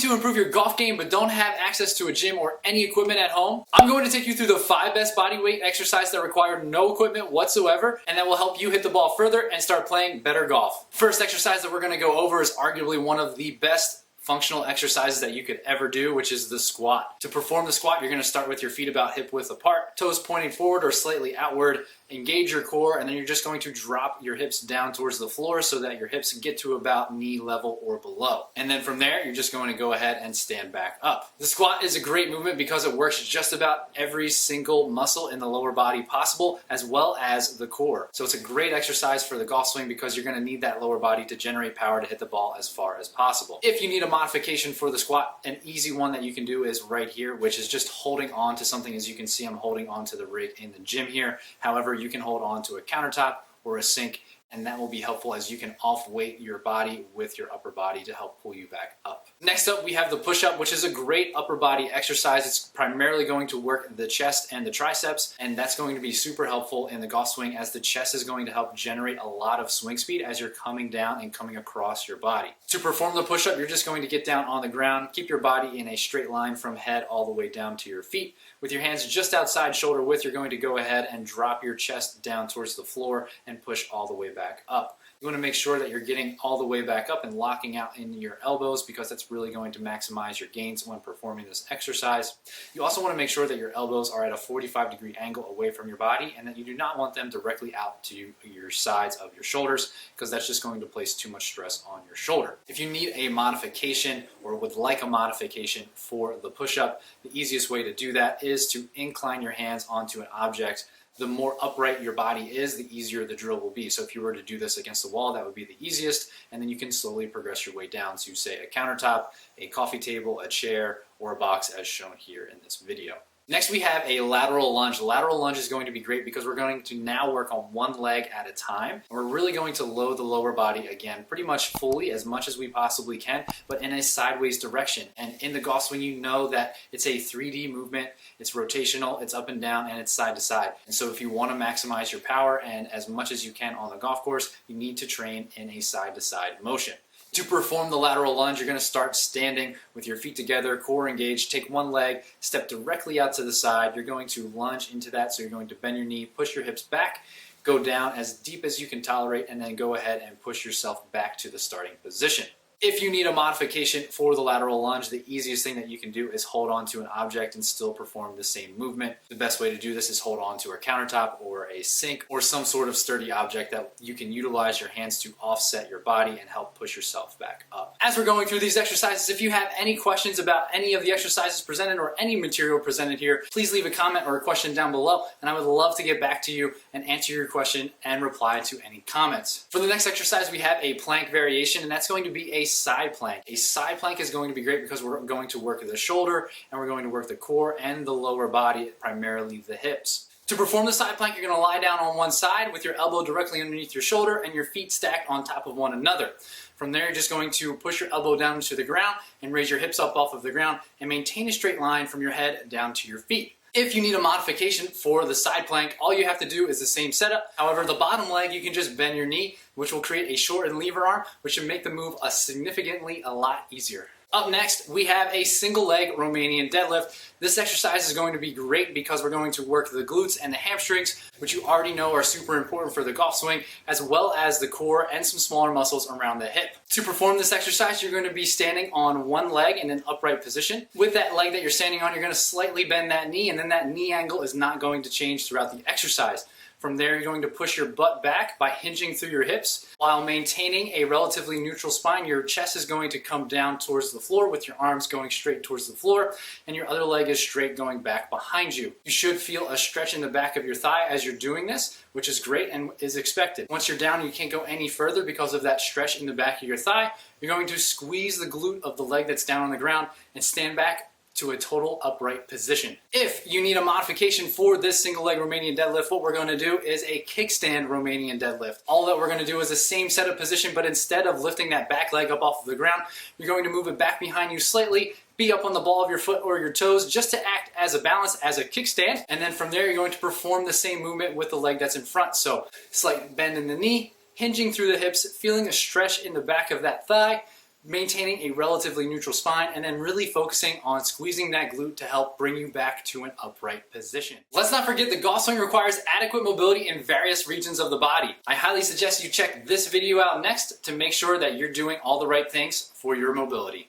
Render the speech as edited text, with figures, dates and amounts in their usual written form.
to improve your golf game but don't have access to a gym or any equipment at home? I'm going to take you through the 5 best body weight exercises that require no equipment whatsoever and that will help you hit the ball further and start playing better golf. First exercise that we're going to go over is arguably one of the best functional exercises that you could ever do, which is the squat. To perform the squat, you're going to start with your feet about hip width apart, toes pointing forward or slightly outward. Engage your core, and then you're just going to drop your hips down towards the floor so that your hips get to about knee level or below. And then from there, you're just going to go ahead and stand back up. The squat is a great movement because it works just about every single muscle in the lower body possible, as well as the core. So it's a great exercise for the golf swing because you're going to need that lower body to generate power to hit the ball as far as possible. If you need a modification for the squat, an easy one that you can do is right here, which is just holding on to something. As you can see, I'm holding on to the rig in the gym here. However, you can hold on to a countertop or a sink, and that will be helpful as you can off-weight your body with your upper body to help pull you back up. Next up, we have the push-up, which is a great upper body exercise. It's primarily going to work the chest and the triceps, and that's going to be super helpful in the golf swing as the chest is going to help generate a lot of swing speed as you're coming down and coming across your body. To perform the push-up, you're just going to get down on the ground, keep your body in a straight line from head all the way down to your feet. With your hands just outside shoulder width, you're going to go ahead and drop your chest down towards the floor and push all the way back up. You want to make sure that you're getting all the way back up and locking out in your elbows because that's really going to maximize your gains when performing this exercise. You also want to make sure that your elbows are at a 45-degree angle away from your body and that you do not want them directly out to your sides of your shoulders because that's just going to place too much stress on your shoulder. If you need a modification or would like a modification for the push-up, the easiest way to do that is to incline your hands onto an object. The more upright your body is, the easier the drill will be. So if you were to do this against the wall, that would be the easiest, and then you can slowly progress your way down to, say, a countertop, a coffee table, a chair, or a box as shown here in this video. Next, we have a lateral lunge. Lateral lunge is going to be great because we're going to now work on one leg at a time. We're really going to load the lower body again, pretty much fully, as much as we possibly can, but in a sideways direction. And in the golf swing, you know that it's a 3D movement. It's rotational, it's up and down, and it's side to side. And so if you want to maximize your power and as much as you can on the golf course, you need to train in a side to side motion. To perform the lateral lunge, you're going to start standing with your feet together, core engaged. Take one leg, step directly out to the side. You're going to lunge into that, so you're going to bend your knee, push your hips back, go down as deep as you can tolerate, and then go ahead and push yourself back to the starting position. If you need a modification for the lateral lunge, the easiest thing that you can do is hold on to an object and still perform the same movement. The best way to do this is hold on to a countertop or a sink or some sort of sturdy object that you can utilize your hands to offset your body and help push yourself back up. As we're going through these exercises, if you have any questions about any of the exercises presented or any material presented here, please leave a comment or a question down below, and I would love to get back to you and answer your question and reply to any comments. For the next exercise, we have a plank variation, and that's going to be a side plank. A side plank is going to be great because we're going to work the shoulder and we're going to work the core and the lower body, primarily the hips. To perform the side plank, you're going to lie down on one side with your elbow directly underneath your shoulder and your feet stacked on top of one another. From there, you're just going to push your elbow down to the ground and raise your hips up off of the ground and maintain a straight line from your head down to your feet. If you need a modification for the side plank, all you have to do is the same setup. However, the bottom leg, you can just bend your knee, which will create a shortened lever arm, which should make the move a lot easier. Up next, we have a single leg Romanian deadlift. This exercise is going to be great because we're going to work the glutes and the hamstrings, which you already know are super important for the golf swing, as well as the core and some smaller muscles around the hip. To perform this exercise, you're going to be standing on one leg in an upright position. With that leg that you're standing on, you're going to slightly bend that knee, and then that knee angle is not going to change throughout the exercise. From there, you're going to push your butt back by hinging through your hips. While maintaining a relatively neutral spine, your chest is going to come down towards the floor with your arms going straight towards the floor, and your other leg is straight going back behind you. You should feel a stretch in the back of your thigh as you're doing this, which is great and is expected. Once you're down, you can't go any further because of that stretch in the back of your thigh. You're going to squeeze the glute of the leg that's down on the ground and stand back to a total upright position. If you need a modification for this single leg Romanian deadlift, what we're going to do is a kickstand Romanian deadlift. All that we're going to do is the same setup position, but instead of lifting that back leg up off of the ground, you're going to move it back behind you slightly, be up on the ball of your foot or your toes just to act as a balance, as a kickstand. And then from there, you're going to perform the same movement with the leg that's in front. So slight bend in the knee, hinging through the hips, feeling a stretch in the back of that thigh, maintaining a relatively neutral spine, and then really focusing on squeezing that glute to help bring you back to an upright position. Let's not forget that golf swing requires adequate mobility in various regions of the body. I highly suggest you check this video out next to make sure that you're doing all the right things for your mobility.